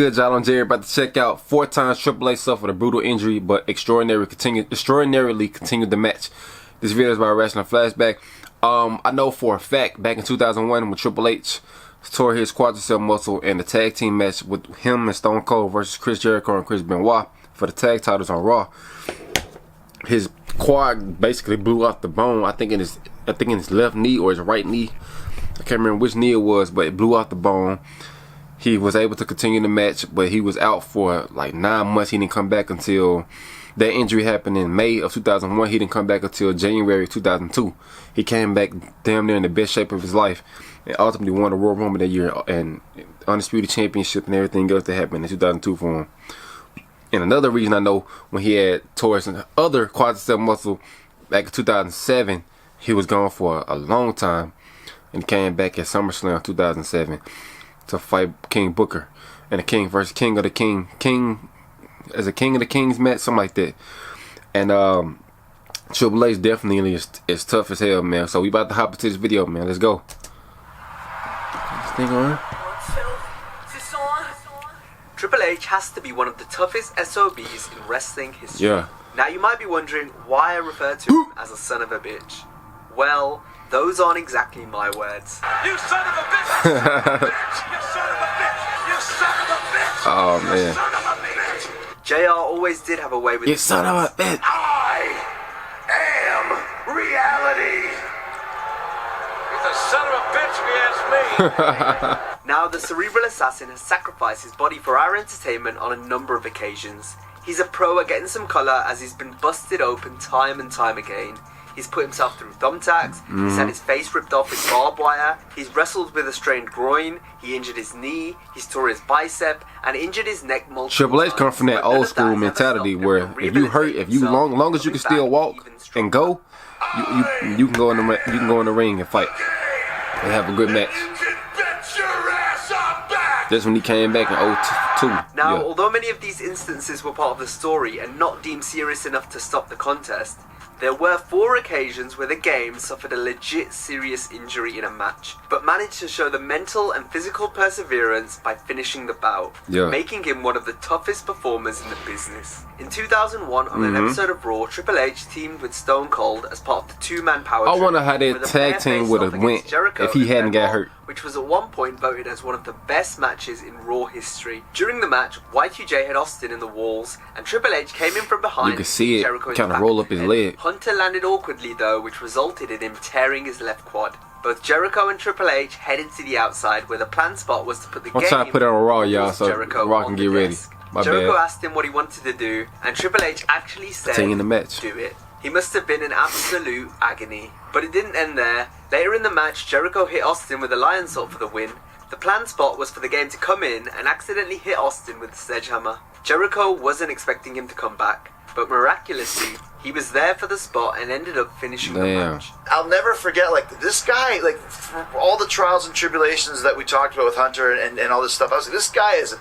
good, y'all? I'm Jerry. About to check out 4 times Triple H suffered a brutal injury, but extraordinarily continued the match. This video is about a wrestling flashback. I know for a fact back in 2001 when Triple H tore his quadricep muscle in the tag team match with him and Stone Cold versus Chris Jericho and Chris Benoit for the tag titles on Raw, his quad basically blew off the bone. I think in his left knee or his right knee. I can't remember which knee it was, but it blew off the bone. He was able to continue the match, but he was out for like 9 months. He didn't come back until that injury happened in May of 2001. He didn't come back until January 2002. He came back damn near in the best shape of his life and ultimately won the Royal Rumble that year and Undisputed Championship and everything else that happened in 2002 for him. And another reason I know when he had tore his other quadricep muscle back in 2007, he was gone for a long time and came back at SummerSlam 2007 to fight King Booker and the King versus King of the King as a King of the Kings match, something like that. And Triple H definitely is tough as hell, man. So we about to hop into this video, man. Let's go. This thing on? Triple H has to be one of the toughest SOBs in wrestling history. Yeah. Now you might be wondering why I refer to him as a son of a bitch. Well, those aren't exactly my words. You son of a bitch! You son of a bitch! You son of a bitch! You son of a bitch! Oh, man. You son of a bitch! JR always did have a way with You son of a bitch! I am reality! He's a son of a bitch if you ask me! Now, the cerebral assassin has sacrificed his body for our entertainment on a number of occasions. He's a pro at getting some colour as he's been busted open time and time again. He's put himself through thumbtacks, he's had his face ripped off with barbed wire, he's wrestled with a strained groin, he injured his knee, he's tore his bicep, and injured his neck multiple Triple H times. come from that But none old of school that has ever mentality stopped him where from if you hurt, if you rehabilitating long as you can himself, still coming walk back even and go, you can go in the ring and fight and have a good match. That's when he came back in 02. Now, Yeah. although many of these instances were part of the story and not deemed serious enough to stop the contest, there were 4 occasions where the game suffered a legit serious injury in a match, but managed to show the mental and physical perseverance by finishing the bout, Yeah. making him one of the toughest performers in the business. In 2001, on an episode of Raw, Triple H teamed with Stone Cold as part of the 2-man power I trip wonder how with that a tag pair team face would off have against went Jericho if he and hadn't got Benoit, hurt. which was at one point voted as one of the best matches in Raw history. During the match, Y2J had Austin in the walls, and Triple H came in from behind. You could see it Jericho in kind the of back roll of up the his head. leg. Hunter landed awkwardly though, which resulted in him tearing his left quad. Both Jericho and Triple H headed to the outside, where the planned spot was to put the I'm game. trying to put it on Raw, y'all, so Jericho Raw on can the get ready. desk. My Jericho bad. asked him what he wanted to do, and Triple H actually said, Continue the match. "Do it." He must have been in absolute agony. But it didn't end there. Later in the match, Jericho hit Austin with a lion salt for the win. The planned spot was for the game to come in and accidentally hit Austin with the sledgehammer. Jericho wasn't expecting him to come back, but miraculously, he was there for the spot and ended up finishing the match. I'll never forget, like, this guy, like, for all the trials and tribulations that we talked about with Hunter and all this stuff, I was like, this guy is a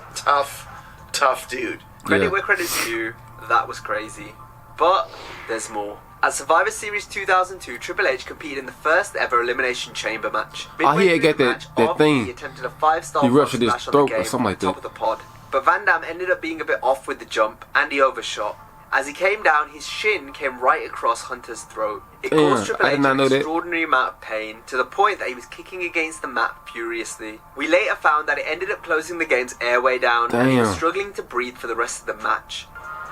tough dude. Credit Yeah. where credit's due, that was crazy. But there's more. At Survivor Series 2002, Triple H competed in the first ever Elimination Chamber match. Oh, he Midway had through got the that- match, that RVD thing. attempted a 5-star He frog ruptured his splash on throat the or game something like from the top that. of the pod. But Van Damme ended up being a bit off with the jump, and he overshot. As he came down, his shin came right across Hunter's throat. It caused Triple I H did not an know that. extraordinary amount of pain, to the point that he was kicking against the mat furiously. We later found that it ended up closing the game's airway down, and he was Damn. struggling to breathe for the rest of the match.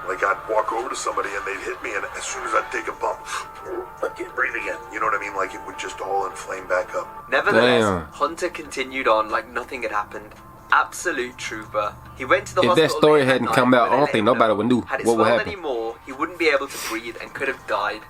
Like, I'd walk over to somebody and they'd hit me, and as soon as I'd take a bump, I can't breathe again. You know what I mean? Like, it would just all inflame back up. Nevertheless, Damn. Hunter continued on like nothing had happened. Absolute trooper. He went to the If hospital that story late at hadn't night, come where out, they I don't let think him nobody know would knew had it what would swelled happen. anymore, he wouldn't be able to breathe and could have died.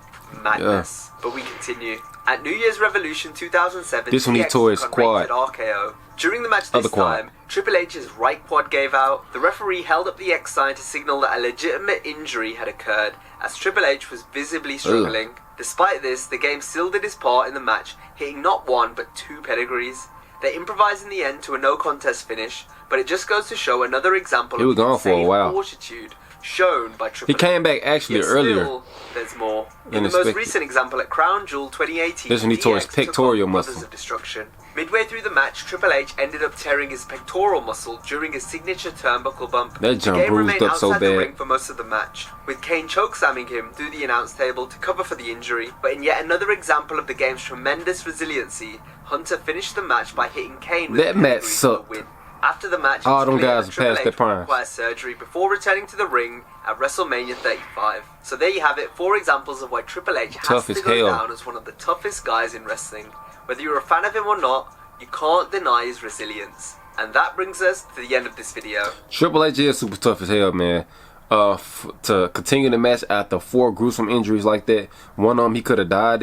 Madness. But we continue. At New Year's Revolution 2007, This one he DX tore his took on quad. Reigns at RKO. During the match Other this quad. time, Triple H's right quad gave out. The referee held up the X sign to signal that a legitimate injury had occurred, as Triple H was visibly struggling. Despite this, the game still did his part in the match, hitting not 1 but 2 pedigrees. They improvised in the end to a no contest finish, but it just goes to show another example He of was gone for a insane while. fortitude shown by Triple He H. came back actually Yet earlier. Still, there's more. In than the most expected. recent example at Crown Jewel 2018, This one he tore his DX took pectoral on Brothers muscle. of Destruction. Midway through the match, Triple H ended up tearing his pectoral muscle during his signature turnbuckle bump. That jump the game bruised remained up so outside the bad. ring for most of the match, with Kane chokeslamming him through the announce table to cover for the injury. But in yet another example of the game's tremendous resiliency, Hunter finished the match by hitting Kane with That a match pedigree for the sucked. win. After the match, All it was them clear guys that Triple passed H their would prime. require surgery before returning to the ring at WrestleMania 35. So there you have it, 4 examples of why Triple H has Tough to as go hell. down as one of the toughest guys in wrestling. Whether you're a fan of him or not, you can't deny his resilience. And that brings us to the end of this video. Triple H is super tough as hell, man. To continue the match after 4 gruesome injuries like that, one of them he could have died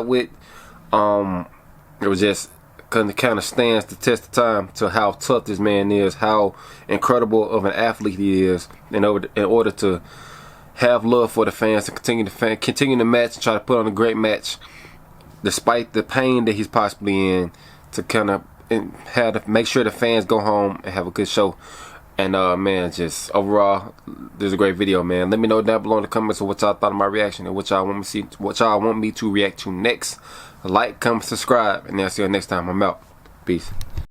with. It was just kind of stands the test of time to how tough this man is, how incredible of an athlete he is, in order to have love for the fans, to continue the match and try to put on a great match despite the pain that he's possibly in, to kind of make sure the fans go home and have a good show. And man, just overall, this is a great video, man. Let me know down below in the comments of what y'all thought of my reaction and what y'all want me to react to next. Like, comment, subscribe, and I'll see you next time. I'm out. Peace.